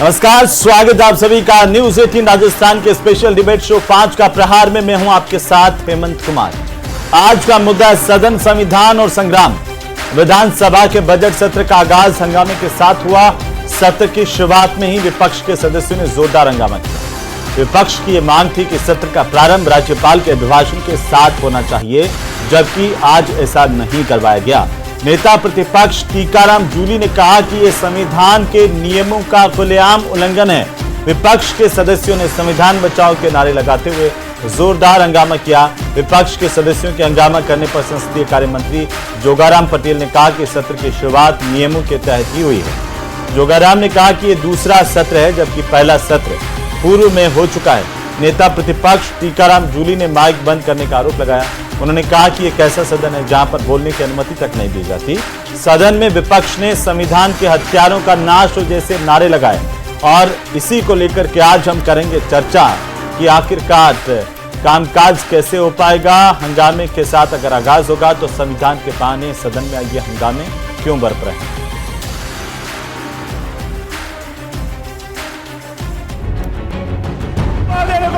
नमस्कार, स्वागत आप सभी का न्यूज 18 राजस्थान के स्पेशल डिबेट शो 5 का प्रहार में मैं हूं आपके साथ हेमंत कुमार। आज का मुद्दा सदन, संविधान और संग्राम। विधानसभा के बजट सत्र का आगाज हंगामे के साथ हुआ। सत्र की शुरुआत में ही विपक्ष के सदस्यों ने जोरदार हंगामा किया। विपक्ष की यह मांग थी कि सत्र का प्रारंभ राज्यपाल के अभिभाषण के साथ होना चाहिए, जबकि आज ऐसा नहीं करवाया गया। नेता प्रतिपक्ष टीकाराम जूली ने कहा कि यह संविधान के नियमों का खुलेआम उल्लंघन है। विपक्ष के सदस्यों ने संविधान बचाओ के नारे लगाते हुए जोरदार हंगामा किया। विपक्ष के सदस्यों के हंगामा करने पर संसदीय कार्य मंत्री जोगाराम पटेल ने कहा कि सत्र की शुरुआत नियमों के तहत ही हुई है। जोगाराम ने कहा कि यह दूसरा सत्र है, जबकि पहला सत्र पूर्व में हो चुका है। नेता प्रतिपक्ष टीकाराम जूली ने माइक बंद करने का आरोप लगाया। उन्होंने कहा कि यह कैसा सदन है जहां पर बोलने की अनुमति तक नहीं दी जाती। सदन में विपक्ष ने संविधान के हत्यारों का नाश हो जैसे नारे लगाए और इसी को लेकर के आज हम करेंगे चर्चा कि आखिरकार कामकाज कैसे हो पाएगा। हंगामे के साथ अगर आगाज होगा तो संविधान के बहाने सदन में ये हंगामे क्यों बरप रहे हैं।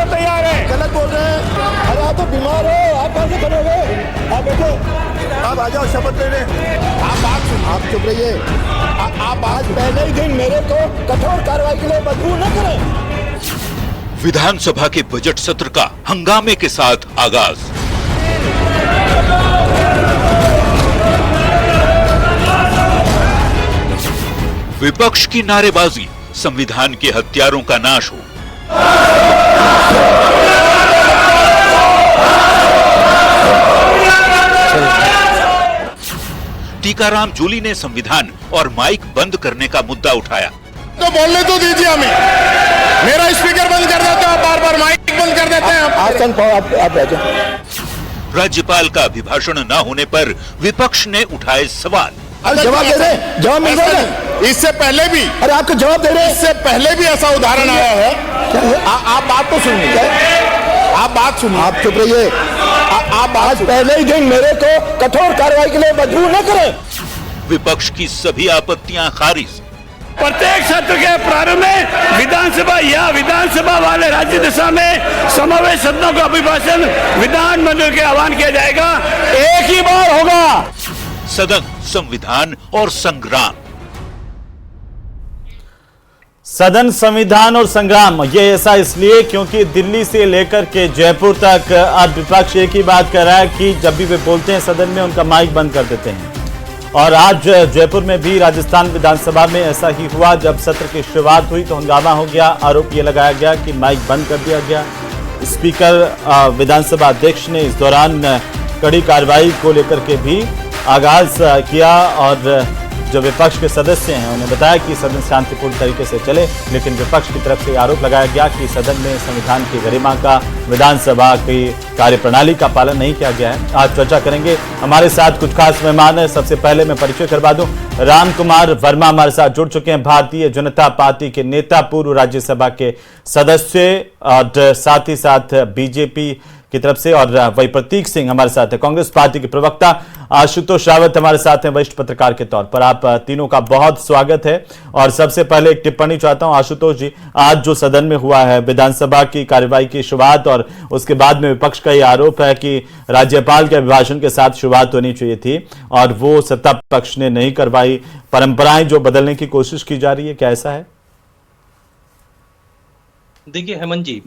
तैयार है, गलत बोल रहे हैं। अरे आप तो बीमार हो, आप कैसे करोगे? आप बैठो, आप आ जाओ शपथ लेने। आप चुप रहिए। आप आज पहले ही दिन मेरे को कठोर कार्रवाई के लिए मजबूर न करें। विधानसभा के बजट सत्र का हंगामे के साथ आगाज। विपक्ष की नारेबाजी, संविधान के हत्यारों का नाश हो। टीकाराम जूली ने संविधान और माइक बंद करने का मुद्दा उठाया। तो बोलने तो दीजिए हमें। मेरा स्पीकर बंद कर देते हो, बार बार माइक बंद कर देते हैं। आसन पाओ, आप बैठो। राज्यपाल का अभिभाषण न होने पर विपक्ष ने उठाए सवाल। जवाब दे रहे, जवाब मिल रहा है। इससे पहले भी, अरे आपको जवाब दे रहे हैं। इससे पहले भी ऐसा उदाहरण आया है। आप बात तो सुनिए, आप बात सुनिए। आप चुप रहिए। आप आज पहले ही दिन मेरे को कठोर कार्रवाई के लिए मजबूर न करें। विपक्ष की सभी आपत्तियां खारिज। प्रत्येक सत्र के प्रारंभ में विधानसभा या विधानसभा वाले राज्य दिशा में समावेश सदनों का अभिभाषण विधानमंडल के आह्वान किया जाएगा। एक ही बार होगा। सदन, संविधान और संग्राम। सदन, संविधान और संग्राम, ये ऐसा इसलिए क्योंकि दिल्ली से लेकर के जयपुर तक अब विपक्ष एक ही बात कर रहा है कि जब भी वे बोलते हैं सदन में उनका माइक बंद कर देते हैं। और आज जयपुर में भी राजस्थान विधानसभा में ऐसा ही हुआ। जब सत्र की शुरुआत हुई तो हंगामा हो गया। आरोप ये लगाया गया कि माइक बंद कर दिया गया। स्पीकर विधानसभा अध्यक्ष ने इस दौरान कड़ी कार्रवाई को लेकर के भी आगाज किया और जो विपक्ष के सदस्य हैं उन्हें बताया कि सदन शांतिपूर्ण तरीके से चले, लेकिन विपक्ष की तरफ से आरोप लगाया गया कि सदन में संविधान की गरिमा का, विधानसभा की कार्यप्रणाली का पालन नहीं किया गया है। आज चर्चा करेंगे। हमारे साथ कुछ खास मेहमान हैं। सबसे पहले मैं परिचय करवा दूं, राम कुमार वर्मा हमारे साथ जुड़ चुके हैं, भारतीय जनता पार्टी के नेता, पूर्व राज्यसभा के सदस्य और साथ ही साथ बीजेपी की तरफ से, और वही प्रतीक सिंह हमारे साथ है, कांग्रेस पार्टी के प्रवक्ता। आशुतोष रावत हमारे साथ हैं, वरिष्ठ पत्रकार के तौर पर। आप तीनों का बहुत स्वागत है। और सबसे पहले एक टिप्पणी चाहता हूं आशुतोष जी, आज जो सदन में हुआ है विधानसभा की कार्यवाही की शुरुआत, और उसके बाद में विपक्ष का यह आरोप है कि राज्यपाल के अभिभाषण के साथ शुरुआत होनी चाहिए थी और वो सत्ता पक्ष ने नहीं करवाई। परंपराएं जो बदलने की कोशिश की जा रही है, क्या ऐसा है? देखिए हेमंत जी,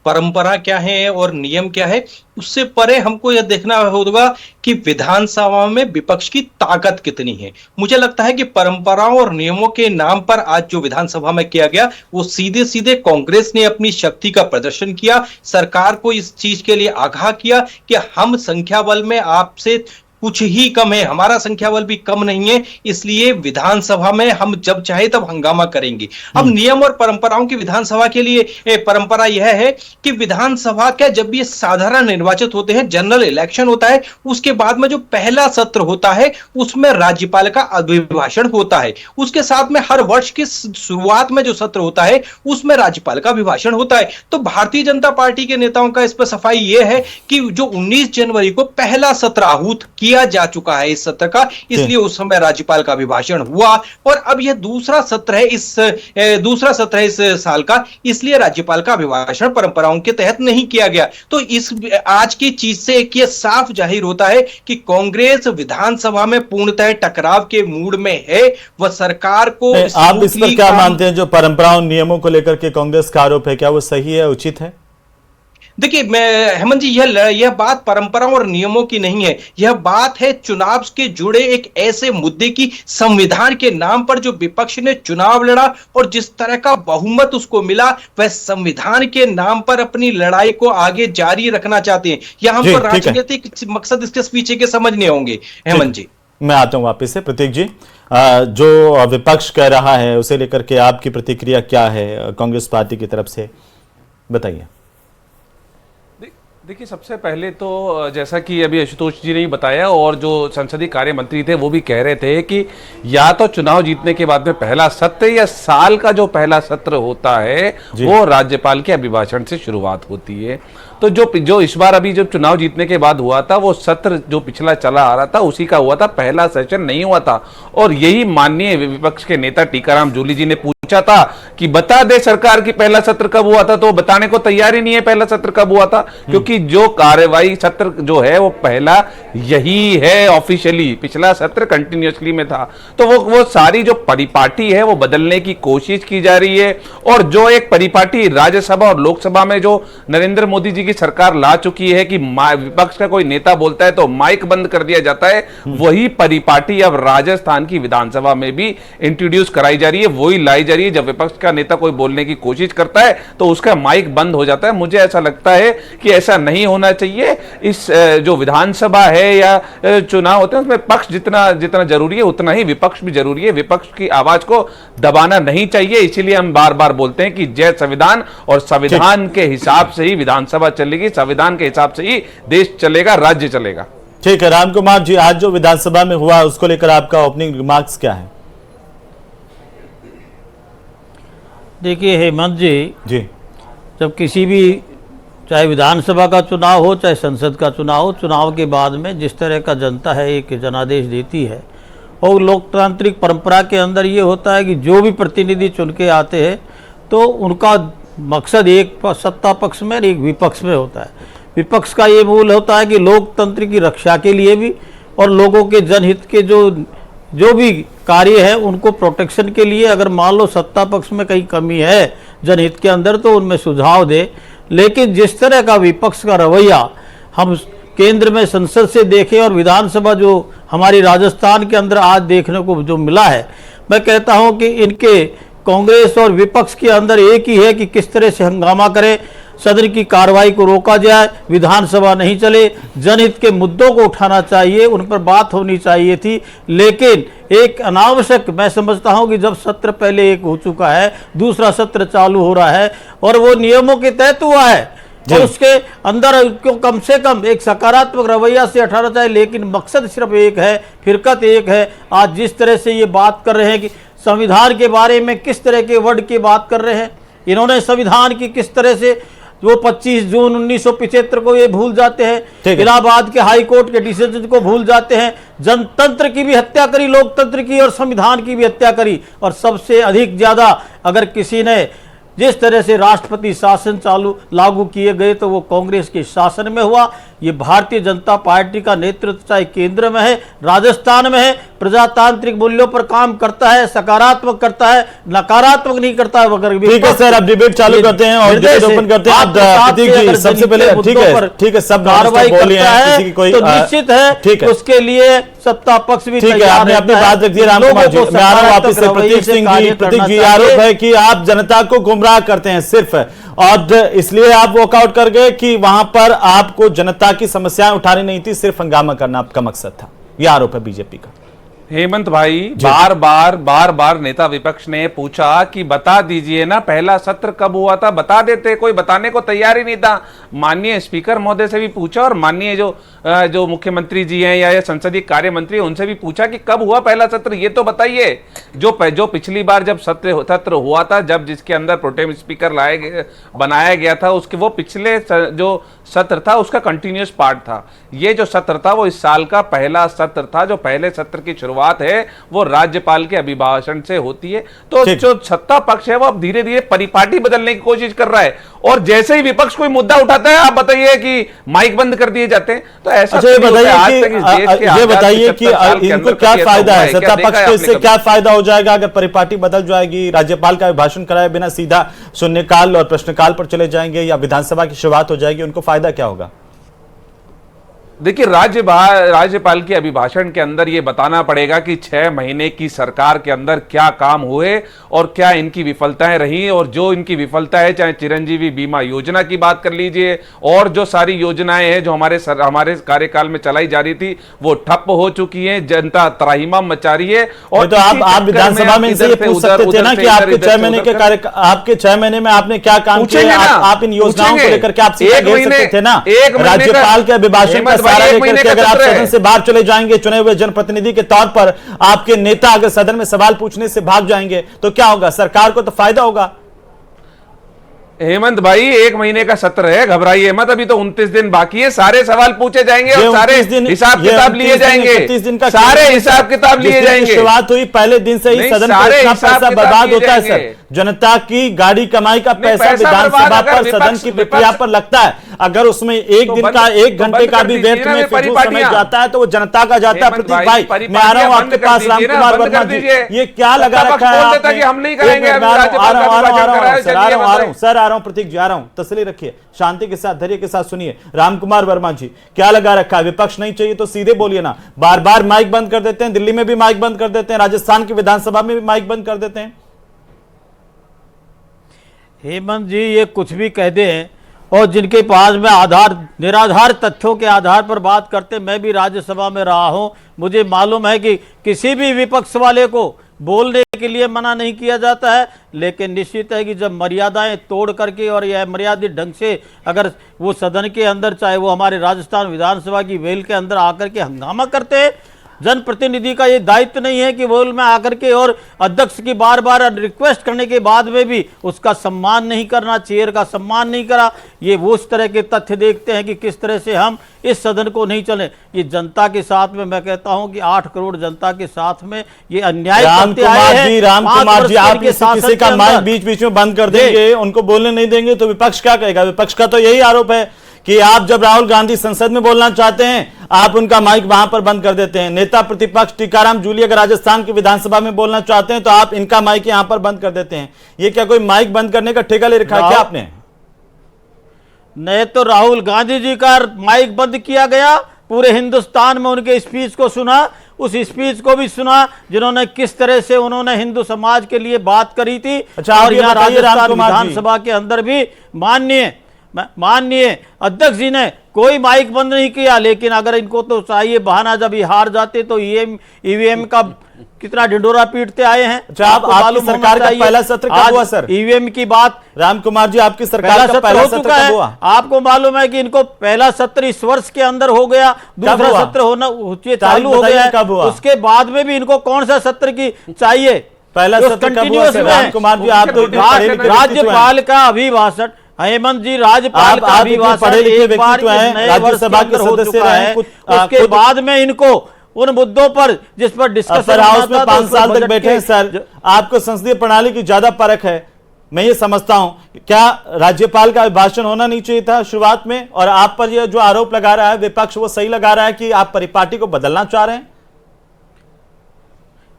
परंपरा क्या है और नियम क्या है, उससे परे हमको यह देखना होगा कि विधानसभा में विपक्ष की ताकत कितनी है। मुझे लगता है कि परंपराओं और नियमों के नाम पर आज जो विधानसभा में किया गया वो सीधे सीधे कांग्रेस ने अपनी शक्ति का प्रदर्शन किया। सरकार को इस चीज के लिए आगाह किया कि हम संख्या बल में आपसे कुछ ही कम है, हमारा संख्या बल भी कम नहीं है, इसलिए विधानसभा में हम जब चाहे तब हंगामा करेंगे। अब नियम और परंपराओं की विधानसभा के लिए परंपरा यह है कि विधानसभा का जब ये साधारण निर्वाचित होते हैं, जनरल इलेक्शन होता है, उसके बाद में जो पहला सत्र होता है उसमें राज्यपाल का अभिभाषण होता है। उसके साथ में हर वर्ष की शुरुआत में जो सत्र होता है उसमें राज्यपाल का अभिभाषण होता है। तो भारतीय जनता पार्टी के नेताओं का इस पर सफाई यह है कि जो 19 जनवरी को पहला सत्र आहूत किया किया जा चुका है इस सत्र का, इसलिए उस समय राज्यपाल का अभिभाषण हुआ। और अब यह दूसरा सत्र है इस साल का, इसलिए राज्यपाल का अभिभाषण परंपराओं के तहत नहीं किया गया। तो इस आज की चीज से एक ये साफ जाहिर होता है कि कांग्रेस विधानसभा में पूर्णतः टकराव के मूड में है। वह सरकार को आप इस पर क्या मानते हैं, जो परंपराओं नियमों को लेकर के कांग्रेस का आरोप है, क्या वो सही है, उचित है? देखिए हेमंत जी, यह बात परंपराओं और नियमों की नहीं है, यह बात है चुनाव के जुड़े एक ऐसे मुद्दे की। संविधान के नाम पर जो विपक्ष ने चुनाव लड़ा और जिस तरह का बहुमत उसको मिला, वह संविधान के नाम पर अपनी लड़ाई को आगे जारी रखना चाहते हैं। यह हमको राजनीतिक मकसद इसके पीछे के समझने होंगे। हेमंत जी, मैं आता हूं वापस से। प्रतीक जी, जो विपक्ष कह रहा है उसे लेकर के आपकी प्रतिक्रिया क्या है कांग्रेस पार्टी की तरफ से, बताइए। देखिए, सबसे पहले तो जैसा कि अभी आशुतोष जी ने बताया और जो संसदीय कार्य मंत्री थे वो भी कह रहे थे कि या तो चुनाव जीतने के बाद में पहला सत्र या साल का जो पहला सत्र होता है वो राज्यपाल के अभिभाषण से शुरुआत होती है। तो जो इस बार अभी जब चुनाव जीतने के बाद हुआ था वो सत्र जो पिछला चला आ रहा था उसी का हुआ था, पहला सेशन नहीं हुआ था। और यही माननीय विपक्ष के नेता टीकाराम जूली जी ने पूछा था कि बता दे सरकार की पहला सत्र कब हुआ था, तो बताने को तैयार ही नहीं है पहला सत्र कब हुआ था, क्योंकि जो कार्यवाही सत्र जो है वो पहला यही है ऑफिशियली, पिछला सत्र कंटिन्यूअसली में था। तो वो सारी जो परिपाटी है वो बदलने की कोशिश की जा रही है। और जो एक परिपाटी राज्यसभा और लोकसभा में जो नरेंद्र मोदी जी की सरकार ला चुकी है कि विपक्ष का कोई नेता बोलता है तो माइक बंद कर दिया जाता है, वही परिपाटी अब राजस्थान की विधानसभा में भी इंट्रोड्यूस कराई जा रही है, वही लाई जा रही है। जब विपक्ष का नेता कोई बोलने की कोशिश करता है तो उसका माइक बंद हो जाता है। मुझे ऐसा लगता है कि ऐसा नहीं होना चाहिए। इस जो विधानसभा है या चुनाव होते हैं उसमें पक्ष जितना जरूरी है उतना ही विपक्ष भी जरूरी है। विपक्ष की आवाज को दबाना नहीं चाहिए। इसीलिए हम बार बार बोलते हैं कि जय संविधान, और संविधान के हिसाब से ही विधानसभा चलेगी, संविधान के हिसाब से ही देश चलेगा, राज्य चलेगा। ठीक है राम कुमार जी, आज जो विधानसभा में हुआ उसको लेकर आपका ओपनिंग रिमार्क्स क्या है? देखिए हेमंत जी, जब किसी भी चाहे विधानसभा का चुनाव हो चाहे संसद का चुनाव हो, चुनाव के बाद में जिस तरह का जनता है एक जनादेश देती है, और लोकतांत्रिक परंपरा के अंदर ये होता है कि जो भी प्रतिनिधि चुन के आते हैं तो उनका मकसद एक सत्ता पक्ष में एक विपक्ष में होता है। विपक्ष का ये मूल होता है कि लोकतंत्र की रक्षा के लिए भी और लोगों के जनहित के जो भी कार्य है उनको प्रोटेक्शन के लिए, अगर मान लो सत्ता पक्ष में कहीं कमी है जनहित के अंदर तो उनमें सुझाव दे। लेकिन जिस तरह का विपक्ष का रवैया हम केंद्र में संसद से देखें और विधानसभा जो हमारी राजस्थान के अंदर आज देखने को जो मिला है, मैं कहता हूं कि इनके कांग्रेस और विपक्ष के अंदर एक ही है कि किस तरह से हंगामा करें, सदन की कार्रवाई को रोका जाए, विधानसभा नहीं चले, जनहित के मुद्दों को उठाना चाहिए, उन पर बात होनी चाहिए थी। लेकिन एक अनावश्यक, मैं समझता हूं कि जब सत्र पहले एक हो चुका है, दूसरा सत्र चालू हो रहा है और वो नियमों के तहत हुआ है, तो उसके अंदर क्यों कम से कम एक सकारात्मक रवैया से हटाना चाहिए। लेकिन मकसद सिर्फ एक है, फिरकत एक है। आज जिस तरह से ये बात कर रहे हैं कि संविधान के बारे में किस तरह के वर्ड की बात कर रहे हैं, इन्होंने संविधान की किस तरह से वो 25 जून 1975 को ये भूल जाते हैं, इलाहाबाद के हाई कोर्ट के डिसीजन को भूल जाते हैं, जनतंत्र की भी हत्या करी, लोकतंत्र की और संविधान की भी हत्या करी। और सबसे अधिक ज्यादा अगर किसी ने जिस तरह से राष्ट्रपति शासन लागू किए गए तो वो कांग्रेस के शासन में हुआ। ये भारतीय जनता पार्टी का नेतृत्व चाहे केंद्र में है, राजस्थान में है, प्रजातांत्रिक मूल्यों पर काम करता है, सकारात्मक करता है, नकारात्मक नहीं करता है। अगर ठीक है सर, अब डिबेट चालू करते हैं और डिबेट ओपन करते हैं। प्रतीक जी, सबसे पहले ठीक है, सब कार्रवाई करता है तो निश्चित है उसके लिए सत्ता पक्ष भी ठीक है। आपने अपनी बात रख दी राम कुमार जी, मैं आ रहा हूं वापस से प्रतीक सिंह जी। प्रतीक जी, आरोप है कि आप जनता को गुमराह करते हैं सिर्फ, और इसलिए आप वॉकआउट कर गए कि वहां पर आपको जनता की समस्याएं उठानी नहीं थी, सिर्फ हंगामा करना आपका मकसद था। यह आरोप है बीजेपी का। हेमंत भाई, बार बार नेता विपक्ष ने पूछा कि बता दीजिए ना पहला सत्र कब हुआ था, बता देते, कोई बताने को तैयार ही नहीं था। माननीय स्पीकर महोदय से भी पूछा और माननीय जो मुख्यमंत्री जी हैं या संसदीय कार्य मंत्री, उनसे भी पूछा कि कब हुआ पहला सत्र, ये तो बताइए। जो पिछली बार जब सत्र हुआ था, जब जिसके अंदर प्रोटेम स्पीकर बनाया गया था, उसके वो पिछले जो सत्र था उसका कंटिन्यूअस पार्ट था। ये जो सत्र था वो इस साल का पहला सत्र था। जो पहले सत्र की शुरुआत है वो राज्यपाल के अभिभाषण से होती है। तो जो सत्ता पक्ष है वो अब धीरे धीरे परिपाटी बदलने की कोशिश कर रहा है, और जैसे ही विपक्ष कोई मुद्दा उठाता है, आप बताइए कि माइक बंद कर दिए जाते हैं। तो ऐसा ये बताइए कि इनको क्या फायदा है, सत्ता पक्ष को इससे क्या फायदा हो जाएगा अगर परिपाटी बदल जाएगी, राज्यपाल का अभिभाषण कराए बिना सीधा शून्यकाल और प्रश्नकाल पर चले जाएंगे या विधानसभा की शुरुआत हो जाएगी, उनको फायदा क्या होगा? देखिए, राज्यपाल के अभिभाषण के अंदर यह बताना पड़ेगा कि 6 महीने की सरकार के अंदर क्या काम हुए और क्या इनकी विफलताएं रही, और जो इनकी विफलता है, चाहे चिरंजीवी बीमा योजना की बात कर लीजिए और जो सारी योजनाएं हैं जो हमारे कार्यकाल में चलाई जा रही थी वो ठप हो चुकी हैं, जनता त्राहिमाम मचा रही है। और तो आप विधानसभा में इनसे ये पूछ सकते थे ना कि आपके 6 महीने के आपके 6 महीने में आपने क्या काम किया, आप इन योजनाओं को लेकर के आप सीधे घेर सकते थे ना। राज्यपाल के अभिभाषण का अगर आप सदन से बाहर चले जाएंगे, चुने हुए जनप्रतिनिधि के तौर पर आपके नेता अगर सदन में सवाल पूछने से भाग जाएंगे तो क्या होगा? सरकार को तो फायदा होगा। हेमंत भाई, 1 महीने का सत्र है, घबराइए मत, अभी तो 29 दिन बाकी है, सारे सवाल पूछे जाएंगे और सारे हिसाब किताब लिए जाएंगे, सारे हिसाब किताब लिए जाएंगे। शुरुआत हुई पहले दिन से ही सदन में इतना पैसा बर्बाद होता है सर, जनता की गाड़ी कमाई का पैसा विधानसभा पर, सदन की प्रक्रिया पर लगता है। अगर उसमें एक दिन का 1 घंटे का भी व्यर्थ में समय जाता है तो वो जनता का जाता है। प्रतीक भाई, मैं आ रहा हूं आपके पास, रामकुमार वर्मा जी, ये क्या लगा रखा है आपने? हम नहीं करेंगे, आ रहा हूं प्रतीक जी, आ रहा हूं, तसल्ली रखिए, शांति के साथ, धैर्य के साथ सुनिए। रामकुमार वर्मा जी, क्या लगा रखा है? विपक्ष नहीं चाहिए तो सीधे बोलिए ना, बार बार माइक बंद कर देते हैं, दिल्ली में भी माइक बंद कर देते हैं, राजस्थान की विधानसभा में भी माइक बंद कर देते हैं। हेमंत जी, ये कुछ भी कह दें और जिनके पास में निराधार तथ्यों के आधार पर बात करते, मैं भी राज्यसभा में रहा हूं, मुझे मालूम है कि किसी भी विपक्ष वाले को बोलने के लिए मना नहीं किया जाता है, लेकिन निश्चित है कि जब मर्यादाएं तोड़ करके और यह मर्यादित ढंग से अगर वो सदन के अंदर, चाहे वो हमारे राजस्थान विधानसभा की वेल के अंदर आकर के हंगामा करते हैं, जनप्रतिनिधि का ये दायित्व नहीं है कि वेल में आकर के और अध्यक्ष की बार बार रिक्वेस्ट करने के बाद में भी उसका सम्मान नहीं करना, चेयर का सम्मान नहीं करा। ये वो उस तरह के तथ्य देखते हैं कि किस तरह से हम इस सदन को नहीं चले। ये जनता के साथ में, मैं कहता हूं कि 8 करोड़ जनता के साथ में ये अन्याय करते आए हैं। रामकुमार जी, आप किसी का माइक बीच बीच में बंद कर देंगे, उनको बोलने नहीं देंगे तो विपक्ष क्या कहेगा? विपक्ष का तो यही आरोप है कि आप जब राहुल गांधी संसद में बोलना चाहते हैं आप उनका माइक वहां पर बंद कर देते हैं। नेता प्रतिपक्ष टीकाराम जूली अगर राजस्थान की विधानसभा में बोलना चाहते हैं तो आप इनका माइक यहां पर बंद कर देते हैं। ये क्या कोई माइक बंद करने का ठेका ले रखा है क्या आपने? नहीं तो राहुल गांधी जी का माइक बंद किया गया, पूरे हिंदुस्तान में उनके स्पीच को सुना, उस स्पीच को भी सुना जिन्होंने किस तरह से उन्होंने हिंदू समाज के लिए बात करी थी। अच्छा, और यहाँ राजस्थान विधानसभा के अंदर भी माननीय अध्यक्ष जी ने कोई माइक बंद नहीं किया, लेकिन अगर इनको तो चाहिए बहाना, जब ये हार जाते तो ईवीएम का कितना ढिंडोरा पीटते आए हैं। अच्छा, आपकी सरकार का पहला सत्र कब हुआ सर? ईवीएम की बात, रामकुमार जी, आपकी सरकार का पहला सत्र कब हुआ? आपको मालूम है कि इनको पहला सत्र इस वर्ष के अंदर हो गया, दूसरा सत्र होना चालू हो गया है, उसके बाद में भी इनको कौन सा सत्र की चाहिए? पहला सत्र कब हुआ सर? रामकुमार जी, आप राज्यपाल का अभिभाषण, हेमंत जी, राज्यपाल का अभिभाषण एक बार राज्यसभा के सदस्य रहे, उसके बाद में इनको उन मुद्दों पर जिस पर डिस्कशन हाउस में 5 साल तक बैठे हैं सर, आपको संसदीय प्रणाली की ज्यादा परख है, मैं ये समझता हूं। क्या राज्यपाल का अभिभाषण होना नहीं चाहिए था शुरुआत में? और आप पर ये जो आरोप लगा रहा है विपक्ष, वो सही लगा रहा है कि आप परिपाटी को बदलना चाह रहे हैं?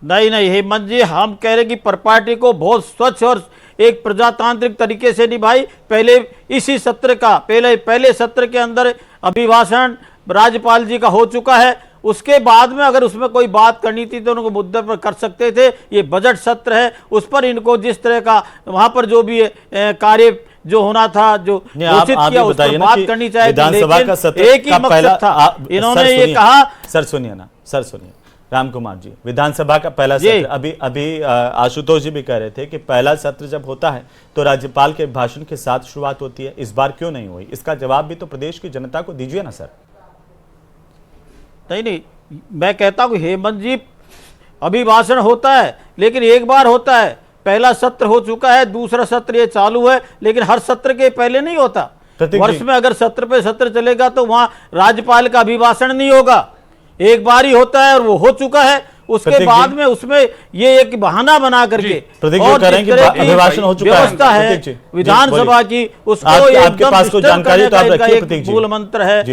नहीं हेमंत जी, हम कह रहे हैं कि परिपाटी को बहुत स्वच्छ और एक प्रजातांत्रिक तरीके से निभाई। पहले इसी सत्र का पहले सत्र के अंदर अभिभाषण राज्यपाल जी का हो चुका है, उसके बाद में अगर उसमें कोई बात करनी थी तो उनको मुद्दे पर कर सकते थे। ये बजट सत्र है, उस पर इनको जिस तरह का वहां पर जो भी कार्य जो होना था, जो घोषित किया, उस पर बात करनी चाहिए। विधानसभा का सत्र एक ही मकसद था, इन्होंने ये कहा। सर सुनिए ना, सर सुनिए, राम कुमार जी, विधानसभा का पहला सत्र, अभी आशुतोष जी भी कह रहे थे कि पहला सत्र जब होता है तो राज्यपाल के भाषण के साथ शुरुआत होती है, इस बार क्यों नहीं हुई? इसका जवाब भी तो प्रदेश की जनता को दीजिए ना सर। नहीं, मैं कहता हूँ हेमंत जी, अभिभाषण होता है लेकिन एक बार होता है, पहला सत्र हो चुका है, दूसरा सत्र ये चालू है, लेकिन हर सत्र के पहले नहीं होता। वर्ष में अगर सत्र पे सत्र चलेगा तो वहां राज्यपाल का अभिभाषण नहीं होगा, एक बार ही होता है और वो हो चुका है। उसके बाद में उसमें ये एक बहाना बना करके और अभिभाषण हो चुका व्यवस्था है विधानसभा की, उसको आपके पास कोई जानकारी तो आप रखिए प्रतीक जी। मूल मंत्र है।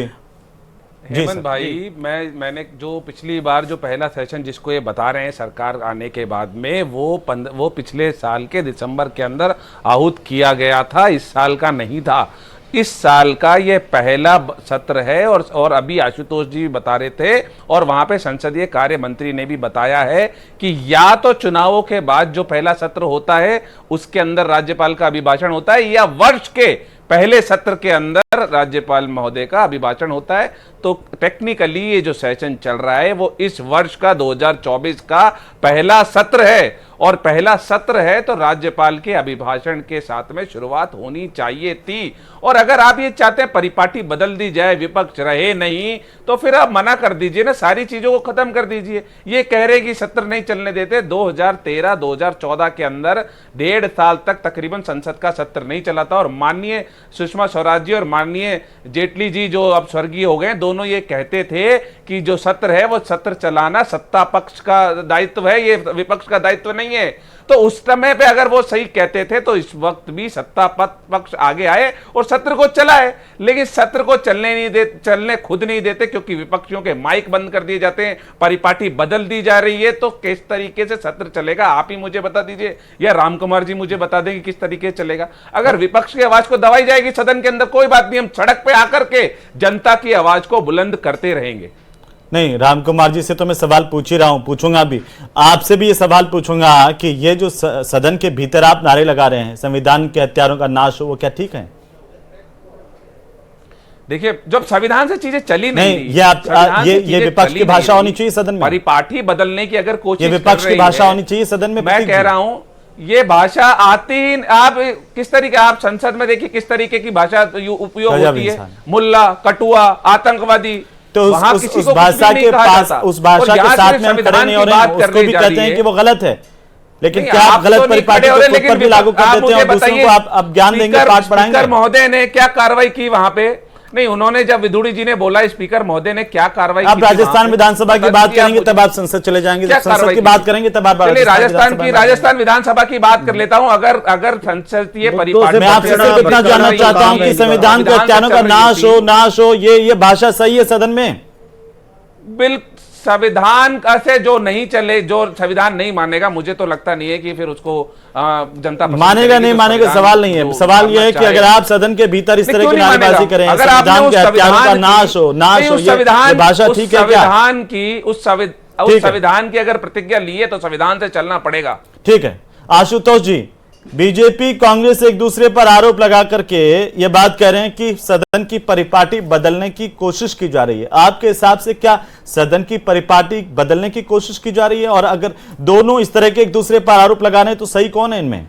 हेमंत भाई, मैंने जो पिछली बार जो पहला सेशन जिसको ये बता रहे हैं सरकार आने के बाद में, वो पिछले साल के दिसंबर के अंदर आहूत किया गया था, इस साल का नहीं था। इस साल का ये पहला सत्र है और अभी आशुतोष जी बता रहे थे और वहां पे संसदीय कार्य मंत्री ने भी बताया है कि या तो चुनावों के बाद जो पहला सत्र होता है उसके अंदर राज्यपाल का अभिभाषण होता है, या वर्ष के पहले सत्र के अंदर राज्यपाल महोदय का अभिभाषण होता है। तो टेक्निकली ये जो सेशन चल रहा है वो इस वर्ष का 2024 का पहला सत्र है, और पहला सत्र है तो राज्यपाल के अभिभाषण के साथ में शुरुआत होनी चाहिए थी। और अगर आप ये चाहते हैं परिपाटी बदल दी जाए, विपक्ष रहे नहीं, तो फिर आप मना कर दीजिए ना, सारी चीजों को खत्म कर दीजिए। ये कह रहे कि सत्र नहीं चलने देते, 2013-2014 के अंदर 1.5 साल तक तकरीबन संसद का सत्र नहीं चला था, और माननीय सुषमा स्वराज जी और माननीय जेटली जी जो अब स्वर्गीय हो गए, दोनों ये कहते थे कि जो सत्र है वो सत्र चलाना सत्ता पक्ष का दायित्व है, ये विपक्ष का दायित्व नहीं है। तो उस समय पे अगर वो सही कहते थे तो इस वक्त भी सत्ता पक्ष आगे आए और सत्र को चलाए, लेकिन सत्र को चलने खुद नहीं देते, क्योंकि विपक्षियों के माइक बंद कर दिए जाते हैं, परिपाटी बदल दी जा रही है। तो किस तरीके से सत्र चलेगा आप ही मुझे बता दीजिए, या राम कुमार जी मुझे बता देंगे किस तरीके से चलेगा। अगर विपक्ष की आवाज को दबाई जाएगी सदन के अंदर, कोई बात नहीं, हम सड़क पे आकर के जनता की आवाज को बुलंद करते रहेंगे। नहीं, राम कुमार जी से तो मैं सवाल पूछ ही रहा हूं, पूछूंगा भी, आपसे भी ये सवाल पूछूंगा कि ये जो सदन के भीतर आप नारे लगा रहे हैं संविधान के हत्यारों का नाश हो, वो क्या ठीक है? देखिए, जब संविधान से चीजें चली नहीं, ये विपक्ष की भाषा होनी चाहिए सदन में। परिपाटी बदलने की अगर कोशिश, ये विपक्ष की भाषा होनी चाहिए सदन में। मैं कह रहा हूं ये भाषा आती, आप किस तरीके, आप संसद में देखिए किस तरीके की भाषा उपयोग होती है, मुल्ला, कटुआ, आतंकवादी। तो उस भाषा के पास, उस भाषा के साथ में हम खड़े नहीं हो रहे हैं, उसको भी कहते हैं कि वो गलत है, लेकिन क्या आप गलत परिपाटी को खुद पर भी लागू कर देते हैं और दूसरों को आप ज्ञान देंगे, पाठ पढ़ाएंगे? स्पीकर महोदय ने क्या कार्रवाई की वहां पे? नहीं, उन्होंने जब विधुड़ी जी ने बोला, स्पीकर महोदय ने क्या कार्रवाई की? आप राजस्थान विधानसभा की बात करेंगे तब आप संसद चले जाएंगे, जब संसद की बात करेंगे तब आप राजस्थान विधानसभा की बात कर लेता हूं। अगर संसदीय परिपाटी, मैं आपसे सिर्फ इतना जानना चाहता हूं कि संविधान के हत्यारों का नाश हो, ये भाषा सही है सदन में? बिल्कुल, संविधान से जो नहीं चले, जो संविधान नहीं मानेगा, मुझे तो लगता नहीं है कि फिर उसको जनता मानेगा नहीं मानेगा, सवाल नहीं है। सवाल यह है कि अगर आप सदन के भीतर इस तरह की नारेबाजी करें, संविधान के हत्यारों का नाश हो, ये भाषा ठीक है क्या? संविधान की उस संविधान की अगर प्रतिज्ञा ली है तो संविधान से चलना पड़ेगा। ठीक है। आशुतोष जी, बीजेपी कांग्रेस एक दूसरे पर आरोप लगा करके ये बात कह रहे हैं कि सदन की परिपाटी बदलने की कोशिश की जा रही है। आपके हिसाब से क्या सदन की परिपाटी बदलने की कोशिश की जा रही है? और अगर दोनों इस तरह के एक दूसरे पर आरोप लगा रहे हैं तो सही कौन है इनमें?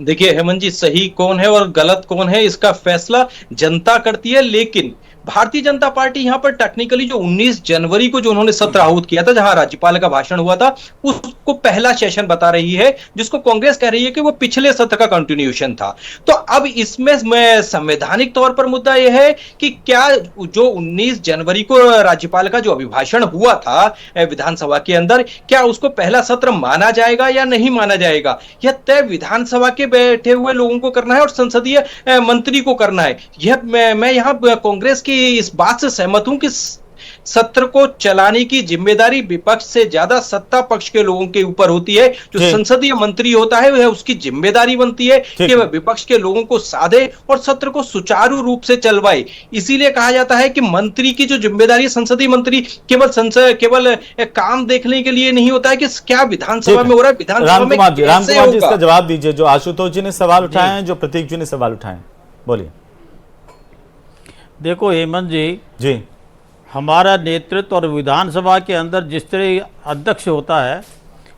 देखिए हेमंत जी, सही कौन है और गलत कौन है इसका फैसला जनता करती है, लेकिन भारतीय जनता पार्टी यहां पर टेक्निकली जो 19 जनवरी को जो उन्होंने सत्र आहूत किया था, जहां राज्यपाल का भाषण हुआ था, उसको पहला सेशन बता रही है, जिसको कांग्रेस कह रही है कि वो पिछले सत्र का कंटिन्यूएशन था। तो अब इसमें संवैधानिक तौर पर मुद्दा यह है कि क्या जो 19 जनवरी को राज्यपाल का जो अभिभाषण हुआ था विधानसभा के अंदर, क्या उसको पहला सत्र माना जाएगा या नहीं माना जाएगा, यह तय विधानसभा के बैठे हुए लोगों को करना है और संसदीय मंत्री को करना है। यह मैं यहां कांग्रेस की इस बात से सहमत हूं कि सत्र को चलाने की जिम्मेदारी विपक्ष से ज्यादा सत्ता पक्ष के लोगों के ऊपर होती है। जो संसदीय मंत्री होता है वह उसकी जिम्मेदारी बनती है कि वह विपक्ष के लोगों को साधे और सत्र को सुचारू रूप से चलवाए। इसीलिए कहा जाता है कि मंत्री की जो जिम्मेदारी है, संसदीय मंत्री केवल काम देखने के लिए नहीं होता है कि क्या विधानसभा में हो रहा है, विधानसभा में कैसे होगा। इसका जवाब दीजिए, जो आशुतोष जी ने सवाल उठाए हैं, जो प्रतीक जी ने सवाल उठाए, बोलिए। देखो हेमंत जी, हमारा नेतृत्व और विधानसभा के अंदर जिस तरह अध्यक्ष होता है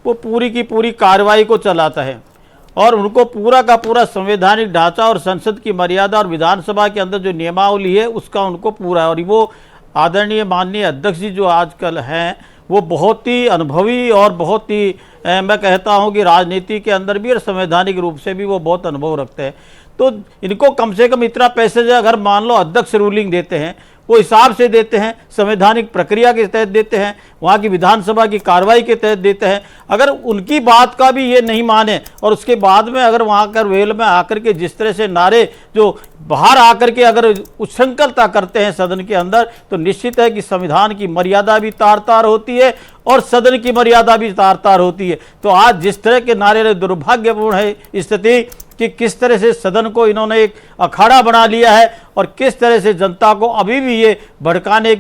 वो पूरी की पूरी कार्रवाई को चलाता है और उनको पूरा का पूरा संवैधानिक ढांचा और संसद की मर्यादा और विधानसभा के अंदर जो नियमावली है उसका उनको पूरा है। और वो आदरणीय माननीय अध्यक्ष जी जो आजकल हैं वो बहुत ही अनुभवी और बहुत ही मैं कहता हूं कि राजनीति के अंदर भी और संवैधानिक रूप से भी वो बहुत अनुभव रखते हैं। तो इनको कम से कम इतना पैसे अगर मान लो अध्यक्ष रूलिंग देते हैं वो हिसाब से देते हैं, संवैधानिक प्रक्रिया के तहत देते हैं, वहाँ की विधानसभा की कार्रवाई के तहत देते हैं। अगर उनकी बात का भी ये नहीं माने और उसके बाद में अगर वहाँ कर वेल में आकर के जिस तरह से नारे जो बाहर आकर के अगर उच्छृंखलता करते हैं सदन के अंदर, तो निश्चित है कि संविधान की मर्यादा भी तार तार होती है और सदन की मर्यादा भी तार तार होती है। तो आज जिस तरह के नारे दुर्भाग्यपूर्ण है स्थिति कि किस तरह से सदन को इन्होंने एक अखाड़ा बना लिया है और किस तरह से जनता को अभी भी ये भटकाने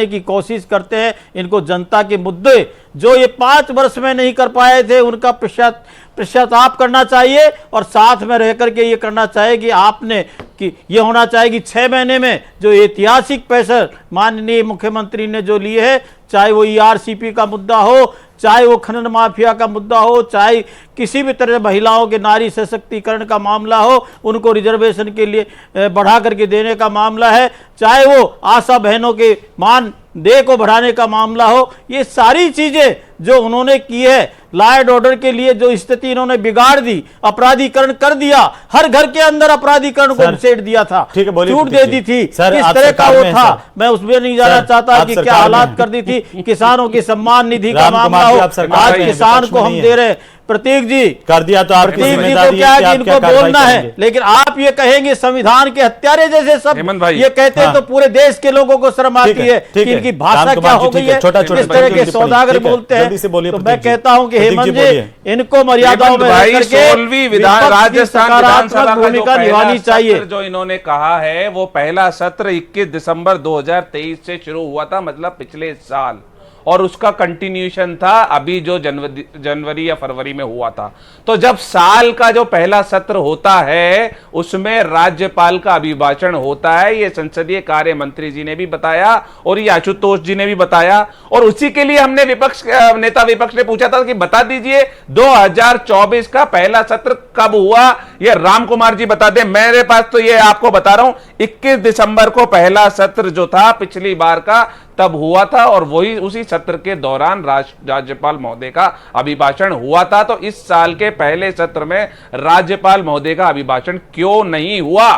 की कोशिश करते हैं। इनको जनता के मुद्दे जो ये 5 वर्ष में नहीं कर पाए थे उनका पश्चाताप करना चाहिए और साथ में रह करके ये करना चाहिए कि आपने कि ये होना चाहिए कि 6 महीने में जो ऐतिहासिक फैसले माननीय मुख्यमंत्री ने जो लिए है, चाहे वो ERCP का मुद्दा हो, चाहे वो खनन माफिया का मुद्दा हो, चाहे किसी भी तरह महिलाओं के नारी सशक्तिकरण का मामला हो, उनको रिजर्वेशन के लिए बढ़ा करके देने का मामला है, चाहे वो आशा बहनों के मान देय को बढ़ाने का मामला हो, ये सारी चीजें जो उन्होंने की है, लॉ एंड ऑर्डर के लिए जो स्थिति इन्होंने बिगाड़ दी, अपराधीकरण कर दिया, हर घर के अंदर अपराधीकरण को घुसेड़ दिया था, छूट दे दी थी, किस तरह का वो था मैं उसमें नहीं जाना चाहता कि क्या हालात कर दी थी। किसानों की सम्मान निधि का मामला हो, आज किसान को हम दे रहे प्रतीक जी कर दिया तो आपकी जिम्मेदारी है कि इनको बोलना है, लेकिन आप ये कहेंगे संविधान के हत्यारे जैसे सब ये कहते हैं तो पूरे देश के लोगों को शर्म आती है कि इनकी भाषा क्या हो गई है, किस तरह के सौदागर बोलते हैं। तो मैं कहता हूं कि हेमंत जी इनको मर्यादाओं में रख करके राजस्थान विधानसभा भूमिका निभानी चाहिए। जो इन्होंने कहा है वो पहला सत्र 21 दिसंबर 2023 से शुरू हुआ था, मतलब पिछले साल, और उसका कंटिन्यूएशन था अभी जो जनवरी या फरवरी में हुआ था। तो जब साल का जो पहला सत्र होता है उसमें राज्यपाल का अभिभाषण होता है, ये संसदीय कार्य मंत्री जी ने भी बताया और ये आशुतोष जी ने भी बताया। और उसी के लिए हमने नेता विपक्ष ने पूछा था कि बता दीजिए 2024 का पहला सत्र कब हुआ, ये राम कुमार जी बता दें। मेरे पास तो ये आपको बता रहा हूं 21 दिसंबर को पहला सत्र जो था पिछली बार का तब हुआ था और वही उसी सत्र के दौरान राज्यपाल महोदय का अभिभाषण हुआ था। तो इस साल के पहले सत्र में राज्यपाल महोदय का अभिभाषण क्यों नहीं हुआ?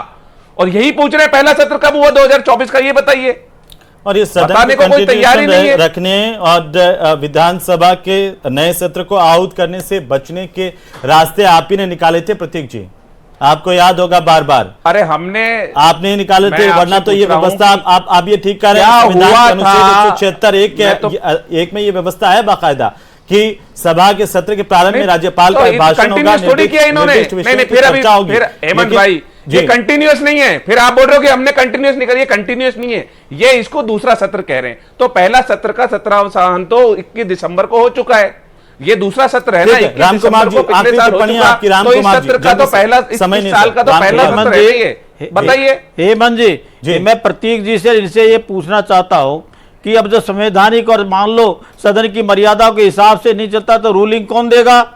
और यही पूछ रहे हैं पहला सत्र कब हुआ 2024 का, ये बताइए। और ये सदन को कोई तैयारी नहीं रखने और विधानसभा के नए सत्र को आहूत करने से बचने के रास्ते आप ही ने निकाले थे प्रतीक जी, आपको याद होगा बार बार। अरे आपने निकाले थे, वरना तो ये व्यवस्था आप ये ठीक कर रहे हैं। संविधान के अनुच्छेद 176 में ये व्यवस्था है बाकायदा कि सभा के सत्र के प्रारंभ में राज्यपाल का भाषण होगा। फिर हेमंत भाई ये कंटिन्यूअस नहीं है, फिर आप बोल रहे हो कि हमने कंटिन्यूअस नहीं करी, कंटिन्यूअस नहीं है, ये इसको दूसरा सत्र कह रहे हैं। तो पहला सत्र का 17वां तो 21 दिसंबर को हो चुका है, ये दूसरा सत्र है ना। राम कुमार जी आखिरी टिप्पणी आपकी। राम कुमार जी का तो पहला साल का तो पहला सत्र है ये, बताइए। हेमंत जी मैं प्रतीक जी से इनसे ये पूछना चाहता हूं कि अब जो संवैधानिक और मान लो सदन की मर्यादा के हिसाब से नहीं चलता तो रूलिंग कौन देगा?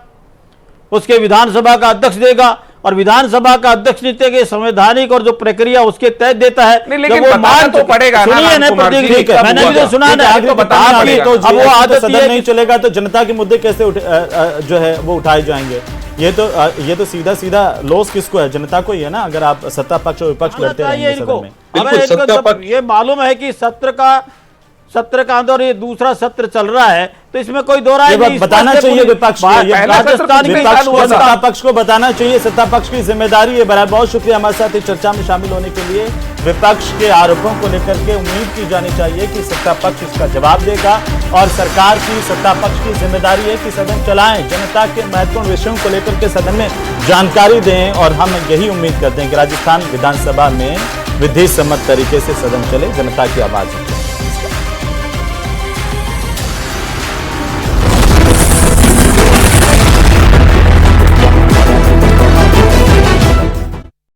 उसके विधानसभा का अध्यक्ष देगा, और विधानसभा का अध्यक्ष नीति के संवैधानिक और जो प्रक्रिया उसके तहत देता है। लेकिन वो मान तो पड़ेगा ना, सुनिए ना प्रतीक जी, मैंने भी तो सुना ना, अब वो आदत सदन नहीं चलेगा तो जनता के मुद्दे कैसे जो है वो उठाए जाएंगे? ये तो सीधा लॉस किसको है? जनता को ही है ना। अगर आप सत्ता पक्ष और विपक्ष लड़ते रहेंगे सदन में। ये मालूम है कि सत्र का अंदर ये दूसरा सत्र चल रहा है, तो इसमें कोई दो राय नहीं। बताना चाहिए विपक्ष को, सत्ता पक्ष को बताना चाहिए, सत्ता पक्ष की जिम्मेदारी है। बराबर बहुत शुक्रिया हमारे साथ इस चर्चा में शामिल होने के लिए। विपक्ष के आरोपों को लेकर के उम्मीद की जानी चाहिए कि सत्ता पक्ष इसका जवाब देगा और सरकार की सत्ता पक्ष की जिम्मेदारी है कि सदन चलाएं, जनता के महत्वपूर्ण विषयों को लेकर के सदन में जानकारी दें। और हम यही उम्मीद करते हैं कि राजस्थान विधानसभा में विधि सम्मत तरीके से सदन चले, जनता की आवाज है।